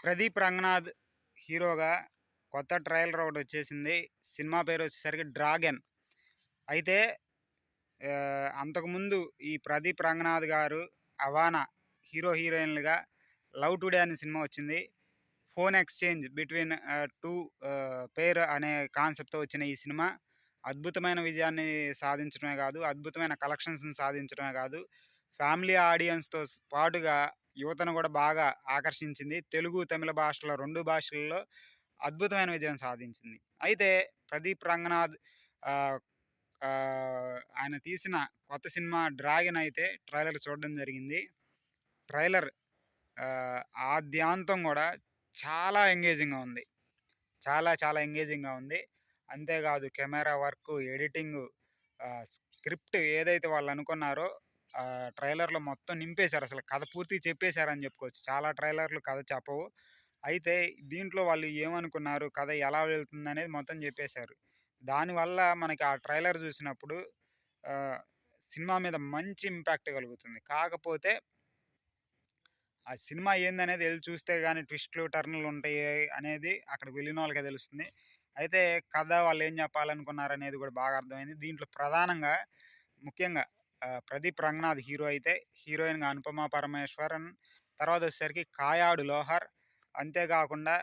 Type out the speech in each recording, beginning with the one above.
ప్రదీప్ రంగనాథ్ హీరోగా కొత్త ట్రైలర్ ఒకటొచ్చేసింది. సినిమా పేరొచ్చేసరికి 'డ్రాగన్'. అయితే అంతకుముందు ఈ ప్రదీప్ రంగనాథ్ గారు, అవానా హీరోయిన్‌లుగా 'లవ్ టుడే' అనే సినిమా వచ్చింది. ఫోన్ ఎక్స్‌చేంజ్ బిట్వీన్ 2 పెయిర్ అనే కాన్సెప్ట్‌తో వచ్చిన ఈ సినిమా అద్భుతమైన విజయాన్ని సాధించడమే గాదు, అద్భుతమైన కలెక్షన్స్‌ని సాధించడమే గాదు, ఫ్యామిలీ ఆడియన్స్‌తో పాటుగా యువతను గూడా బాగా ఆకర్షించింది. తెలుగు, తమిళ భాషలో 2 భాషల్లో అద్భుతమైన విజయం సాధించింది. అయితే ప్రదీప్ రంగనాథ్ ఆహ్, ఆయన తీసిన కొత్త సినిమా 'డ్రాగన్' అయితే ట్రైలర్ చూడడం జరిగింది. ట్రైలర్ ఆద్యాంతం గూడా చాలా ఎంగేజింగ్‌గా ఉంది. చాలా చాలా ఎంగేజింగ్‌గా ఉంది. అంతేగాదు కెమెరా వర్కు, ఎడిటింగు, స్క్రిప్ట్ ఏదైతే వాళ్ళనుకున్నారో ట్రైలర్‌లో మొత్తం నింపేశారసలు. కథ పూర్తిగా చెప్పేశారని జెప్పుకోవచ్చు. చాలా ట్రైలర్‌లు కథ చెప్పవు. అయితే దీంట్లో వాళ్ళు ఏమనుకున్నారు, కథ ఎలా వెళ్తుందనేది మొత్తం జెప్పేశారు. దానివల్ల మనకి ఆ ట్రైలర్ జూసినప్పుడు ఆహ్, సినిమా మీద మంచి ఇంపాక్ట్ కలుగుతుంది. కాకపోతే ఆ సినిమా ఏందనేది ఎళ్లి చూస్తే గాని ట్విస్ట్‌లు, టర్నులుంటాయి అనేది అక్కడికి వెళ్ళినోళ్ళకే తెలుస్తుంది. అయితే కథ వాళ్ళేం జెప్పాలనుకున్నారనేది గూడా బాగా అర్థమైంది. దీంట్లో ప్రధానంగా ముఖ్యంగా 'ప్రదీప్ రంగనాథ్' హీరో అయితే, హీరోయిన్‌గా 'అనుపమ పరమేశ్వరన్', తర్వాతొచ్చేసరికి 'కాయాడు లోహర్', అంతేగాకుండా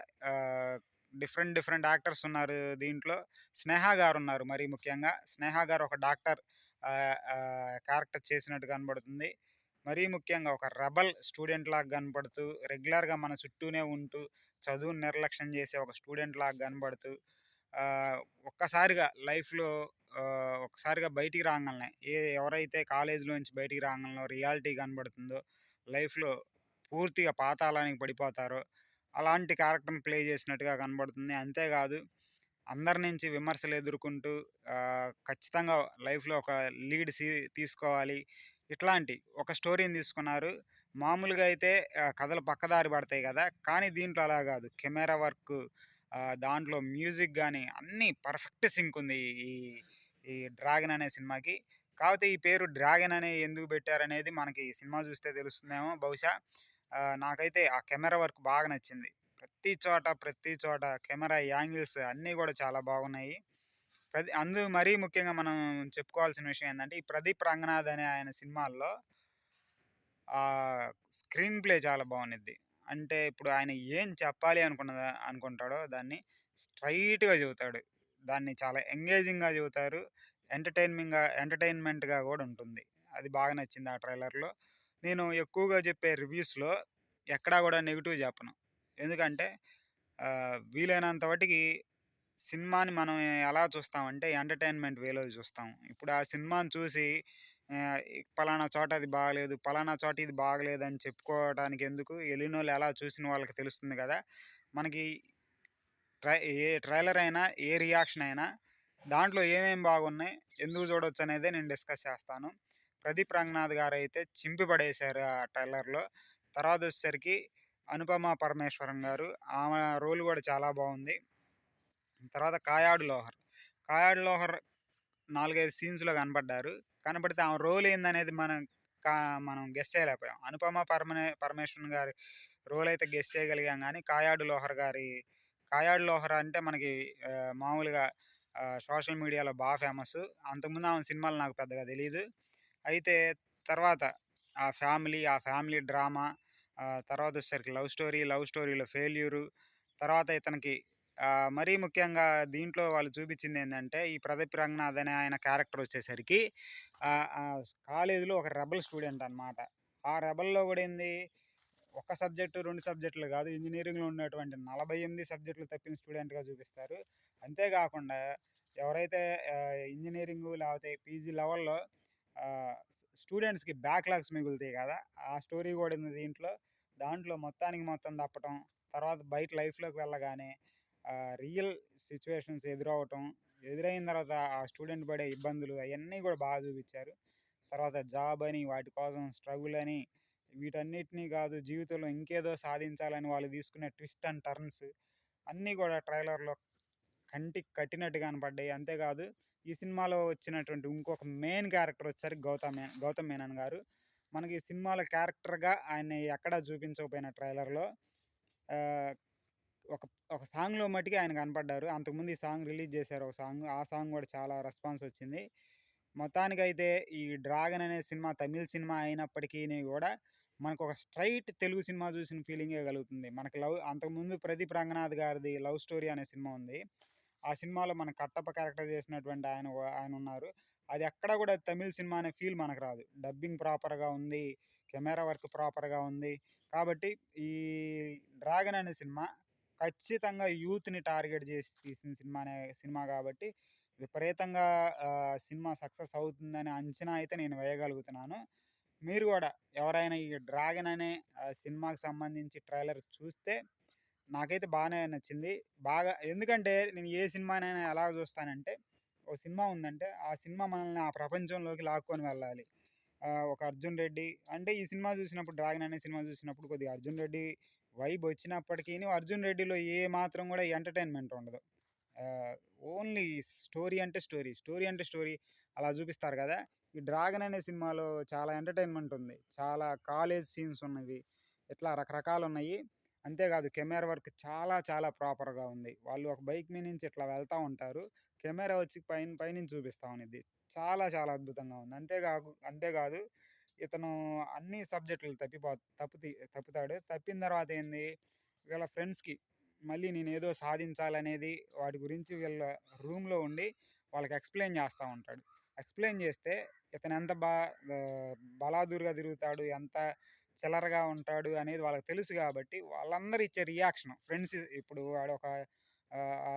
డిఫరెంట్ డిఫరెంట్ యాక్టర్స్ ఉన్నారు దీంట్లో. 'స్నేహ' గారున్నారు మరీ ముఖ్యంగా. 'స్నేహ' గారు ఒక డాక్టర్ క్యారెక్టర్ చేసినట్టు కనబడుతుంది. మరీ ముఖ్యంగా ఒక రెబెల్ స్టూడెంట్‌లాగా కనపడుతూ, రెగ్యులర్‌గా మన చుట్టూనే ఉంటూ, చదువుని నిర్లక్ష్యం చేసే ఒక స్టూడెంట్‌లాగా కనబడుతూ, ఆహ్, ఒక్కసారిగా లైఫ్‌లో ఒక్కసారిగా బయటికి రాంగాల్నే ఎవరైతే కాలేజీలోంచి బయటికి రాంగాల్నో రియాలిటీ కనబడుతుందో, లైఫ్‌లో పూర్తిగా పాతాళానికి పడిపోతారో, అలాంటి క్యారెక్టర్‌ని ప్లే చేసినట్టుగా కనబడుతుంది. అంతేగాదు అందరి నుంచి విమర్శలు ఎదుర్కొంటూ ఖచ్చితంగా లైఫ్‌లో ఒక లీడ్ తీసుకోవాలి. ఇట్లాంటి ఒక స్టోరీని తీసుకున్నారు. మామూలుగా అయితే కథలు పక్కదారి పడతాయి గదా! కానీ దీంట్లో అలా గాదు. కెమెరా వర్కు, దాంట్లో మ్యూజిక్ గాని అన్నీ పర్ఫెక్ట్ సింక్ ఉంది. ఈ ఈ 'డ్రాగన్' అనే సినిమాకి. కాపోతే ఈ పేరు 'డ్రాగన్' అని ఎందుకు పెట్టారనేది మనకి ఈ సినిమా చూస్తే తెలుస్తుందేమో బహుశా. నాకైతే ఆ కెమెరా వర్క్ బాగా నచ్చింది. ప్రతి చోట కెమెరా యాంగిల్స్ అన్నీ గూడా చాలా బాగున్నాయి. మరీ ముఖ్యంగా మనం చెప్పుకోవాల్సిన విషయం ఏందంటే, ఈ 'ప్రదీప్ రంగనాథ్' అనే ఆయన సినిమాల్లో స్క్రీన్ ప్లే చాలా బావుండిద్ది. అంటే ఇప్పుడు ఆయన ఏం చెప్పాలి అనుకుంటాడో దాన్ని స్ట్రెయిట్‌గా చెబుతాడు. దాన్ని చాలా ఎంగేజింగ్‌గా చెబుతారు. ఎంటర్‌టైన్‌మెంట్‌గా గూడా ఉంటుంది. అది బాగా నచ్చింది ఆ ట్రైలర్‌లో. నేను ఎక్కువగా చెప్పే రివ్యూస్‌లో ఎక్కడా గూడా నెగెటివ్ చెప్పను. ఎందుకంటే వీలైనంత మటికి సినిమాని మనం ఎలా చూస్తామంటే ఎంటర్‌టైన్‌మెంట్ వేలో చూస్తాం. ఇప్పుడు ఆ సినిమాని చూసి పలానా చోట అది బాగాలేదు, పలానా చోట ఇది బాగలేదని చెప్పుకోవటానికి ఎందుకు? ఎళ్ళినోళ్ళు ఎలా చూసిన వాళ్ళకి తెలుస్తుంది గదా! మనకి ఏ ట్రైలర్ అయినా, ఏ రియాక్షన్ అయినా దాంట్లో ఏమేమి బాగున్నాయి, ఎందుకు చూడొచ్చనేదే నేను డిస్కస్ చేస్తాను. 'ప్రదీప్ రంగనాథ్' గారైతే చింపి పడేశారు ఆ ట్రైలర్‌లో. తర్వాతొచ్చేసరికి 'అనుపమ పరమేశ్వరన్' గారు ఆమె రోల్ గూడా చాలా బావుంది. తర్వాత 'కాయాడు లోహర్'. 'కాయాడు లోహర్' 4, 5 సీన్స్‌లో కనపడ్డారు. కనపడితే ఆమె రోల్ ఏందనేది కా మనం గెస్ చేయలేకపోయాం. 'పరమేశ్వరన్' గారి రోల్ అయితే గెస్ చేయగలిగాం గానీ, 'కాయాడు లోహర్' అంటే మనకి మామూలుగా సోషల్ మీడియాలో ఫేమసు. అంతకుముందు ఆమె సినిమాలు నాకు పెద్దగా తెలీదు. అయితే తర్వాత ఆ ఫ్యామిలీ డ్రామా, తర్వాతొచ్చేసరికి లవ్ స్టోరీలో ఫెయిల్యూరు, తర్వాత ఇతనికి మరీ ముఖ్యంగా దీంట్లో వాళ్ళు చూపిచ్చిందేందంటే, ఈ 'ప్రదీప్ రంగనాథ్' అనే ఆయన క్యారెక్టరొచ్చేసరికి కాలేజీలో ఒక రెబెల్ స్టూడెంట్ అనమాట. ఆ రెబెల్‌లో గూడా ఏంది, ఒక సబ్జెక్టు, 2 సబ్జెక్టులు గాదు. ఇంజినీరింగ్‌లో ఉన్నటువంటి 48 సబ్జెక్టులు తప్పిన స్టూడెంట్‌గా చూపిస్తారు. అంతే గాకుండా ఎవరైతే ఇంజినీరింగు లేపోతే పీజీ లెవెల్‌లో స్టూడెంట్స్‌కి బ్యాక్‌లాగ్స్ మిగులుతాయి గదా! ఆ స్టోరీ గూడా ఉంది దీంట్లో. దాంట్లో మొత్తానికి మొత్తం తప్పటం, తర్వాత బయట లైఫ్‌లోకి వెళ్ళగానే రియల్ సిట్యుయేషన్స్ ఎదురవ్వటం, ఎదురైన తర్వాత ఆ స్టూడెంట్ పడే ఇబ్బందులు అయన్నీ గూడా బాగా చూపిచ్చారు. తర్వాత జాబ్ అని, వాటి కోసం స్ట్రగుల్ అని, వీటన్నిటిని గాదు జీవితంలో ఇంకేదో సాధించాలని వాళ్ళు తీసుకునే ట్విస్ట్ అండ్ టర్న్స్ అన్నీ గూడా ట్రైలర్‌లో కంటికి కట్టినట్టు కనపడ్డాయి. అంతేకాదు ఈ సినిమాలో వచ్చినటువంటి ఇంకొక మెయిన్ క్యారెక్టర్ వచ్చేసరికి 'గౌతమ్ మేనన్' గారు. మనకి ఈ సినిమాలో క్యారెక్టర్‌గా ఆయన్ని ఎక్కడా చూపించకపోయిన ట్రైలర్‌లో ఆహ్, ఒక ఒక సాంగ్‌లో మటికి ఆయన కనపడ్డారు. అంతకుముందు ఈ సాంగ్ రిలీజ్ చేశారు ఒక సాంగ్. ఆ సాంగ్ గూడా చాలా రెస్పాన్స్ వచ్చింది. మొత్తానికైతే ఈ 'డ్రాగన్' అనే సినిమా తమిళ్ సినిమా అయినప్పటికిని గూడా మనకొక స్ట్రెయిట్ తెలుగు సినిమా చూసిన ఫీలింగే కలుగుతుంది. మనకి అంతకుముందు 'ప్రదీప్ రంగనాథ్' గారిది 'లవ్ స్టోరీ' అనే సినిమా ఉంది. ఆ సినిమాలో మన కట్టప్ప క్యారెక్టర్ చేసినటువంటి ఆయనున్నారు. అది ఎక్కడ గూడా తమిళ్ సినిమా అనే ఫీల్ మనకు రాదు. డబ్బింగ్ ప్రాపర్‌గా ఉంది. కెమెరా వర్క్ ప్రాపర్‌గా ఉంది. కాబట్టి ఈ 'డ్రాగన్' అనే సినిమా ఖచ్చితంగా యూత్‌ని టార్గెట్ చేసి తీసిన సినిమా గాబట్టి విపరీతంగా సినిమా సక్సెస్ అవుతుందనే అంచనా అయితే నేను వేయగలుగుతున్నాను. మీరు గూడా ఎవరైనా ఈ 'డ్రాగన్' అనే సినిమాకి సంబంధించి ట్రైలర్ చూస్తే నాకైతే బానే నచ్చింది. బాగా ఎందుకంటే నేను ఏ సినిమానైనా ఎలా చూస్తానంటే, ఒక సినిమా ఉందంటే, ఆ సినిమా మనల్ని ఆ ప్రపంచంలోకి లాక్కొని వెళ్ళాలి. ఒక 'అర్జున్ రెడ్డి' అంటే ఈ సినిమా చూసినప్పుడు 'డ్రాగన్' అనే సినిమా చూసినప్పుడు కొద్దిగా 'అర్జున్ రెడ్డి' వైబ్ వచ్చినప్పటికిని 'అర్జున్ రెడ్డిలో' ఏ మాత్రం కూడా ఎంటర్‌టైన్‌మెంట్ ఉండదు. ఆహ్, ఓన్లీ స్టోరీ అంటే స్టోరీ, స్టోరీ అంటే స్టోరీ అలా చూపిస్తారు గదా! ఈ 'డ్రాగన్' అనే సినిమాలో చాలా ఎంటర్‌టైన్‌మెంట్ ఉంది. చాలా కాలేజ్ సీన్స్ ఉన్నవి. ఇట్లా రకరకాలున్నాయి. అంతేగాదు కెమెరా వర్క్ చాలా చాలా ప్రాపర్‌గా ఉంది. వాళ్ళు ఒక బైక్ మీద నుంచి ఇట్లా వెళ్తా ఉంటారు. కెమెరా వచ్చి పైనుంచి చూపిస్తా ఉండిద్ది. చాలా చాలా అద్భుతంగా ఉంది. అంతేగాదు ఇతను అన్ని సబ్జెక్టులు తప్పుతాడు. తప్పిన తర్వాత ఏంది వీళ్ళ ఫ్రెండ్స్‌కి మళ్ళీ నేనేదో సాధించాలనేది వాటి గురించి వీళ్ళ రూమ్‌లో ఉండి వాళ్ళకి ఎక్స్‌ప్లెయిన్ చేస్తా ఉంటాడు. ఎక్స్‌ప్లెయిన్ చేస్తే ఇతను ఎంత ఆహ్, బలాదూర్‌గా తిరుగుతాడు, ఎంత చిల్లరగా ఉంటాడు అనేది వాళ్ళకి తెలుసు గాబట్టి, వాళ్ళందరూ ఇచ్చే రియాక్షన్ ఫ్రెండ్స్ ఇప్పుడు వాడొక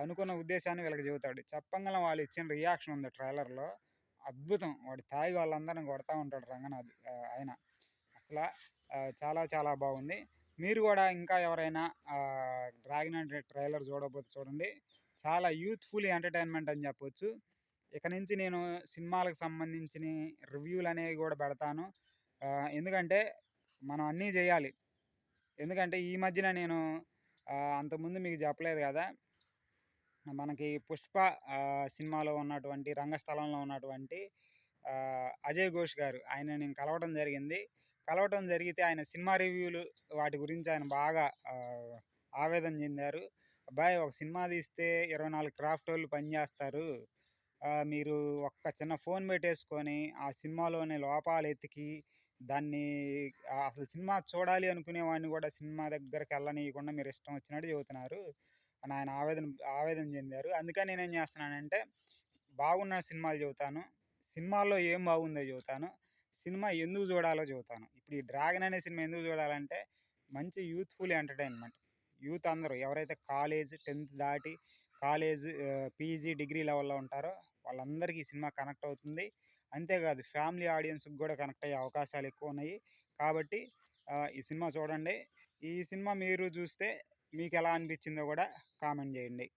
అనుకున్న ఉద్దేశాన్ని వీళ్ళకి చెబుతాడు. చెప్పంగానే వాళ్ళిచ్చిన రియాక్షన్ ఉంది ట్రైలర్‌లో అద్భుతం. వాడు తాగి వాళ్ళందరిని కొడతా ఉంటాడు ఆయన. అసల చాలా చాలా బాగుంది. మీరు గూడా ఇంకా ఎవరైనా 'డ్రాగన్' అంటే ట్రైలర్ చూడకపోతే చూడండి. చాలా యూత్‌ఫుల్ ఎంటర్‌టైన్‌మెంట్ అని జెప్పొచ్చు. ఇక నుంచి నేను సినిమాలకు సంబంధించిని రివ్యూలనేవి గూడా పెడతాను. ఎందుకంటే మనం అన్నీ జేయాలి. ఎందుకంటే ఈ మధ్యన నేను అంతకుముందు మీకు చెప్పలేదు గదా! మనకి 'పుష్ప' సినిమాలో ఉన్నటువంటి రంగస్థలంలో ఉన్నటువంటి అజయ్ ఘోష్ గారు ఆయన్ని నేను కలవడం జరిగింది. కలవటం జరిగితే ఆయన సినిమా రివ్యూలు వాటి గురించి ఆయన బాగా ఆవేదన చెందారు. "అబ్బాయ్ ఒక సినిమా తీస్తే 24 క్రాఫ్టోళ్ళు పని జేస్తారు. మీరు ఒక్క చిన్న ఫోన్ పెట్టేసుకొని, ఆ సినిమాలోని లోపాలెతికి, దాన్ని అసలు సినిమా చూడాలి అనుకునే వాడిని గూడా సినిమా దగ్గరికెళ్ళనీయకుండా మీరిష్టం వచ్చినట్టు చెబుతున్నారు" అని ఆయన ఆవేదన చెందారు. అందుకని నేనేం జేస్తున్నానంటే, బాగున్న సినిమాలు చెబుతాను. సినిమాల్లో ఏం బాగుందో చెబుతాను. సినిమా ఎందుకు జూడాలో చెబుతాను. ఇప్పుడు ఈ 'డ్రాగన్' అనే సినిమా ఎందుకు జూడాలంటే, మంచి యూత్‌ఫుల్ ఎంటర్‌టైన్‌మెంట్. యూత్ అందరూ ఎవరైతే కాలేజ్ 10థ్ దాటి పీజీ, డిగ్రీ లెవెల్‌లో ఉంటారో వాళ్ళందరికీ ఈ సినిమా కనెక్ట్ అవుతుంది. అంతేకాదు ఫ్యామిలీ ఆడియన్స్‌కి గూడా కనెక్ట్ అయ్యే అవకాశాలెక్కువున్నాయి. కాబట్టి ఈ సినిమా చూడండి. ఈ సినిమా మీరు జూస్తే మీకెలా అనిపిచ్చిందో గూడా కామెంట్ జేయండి.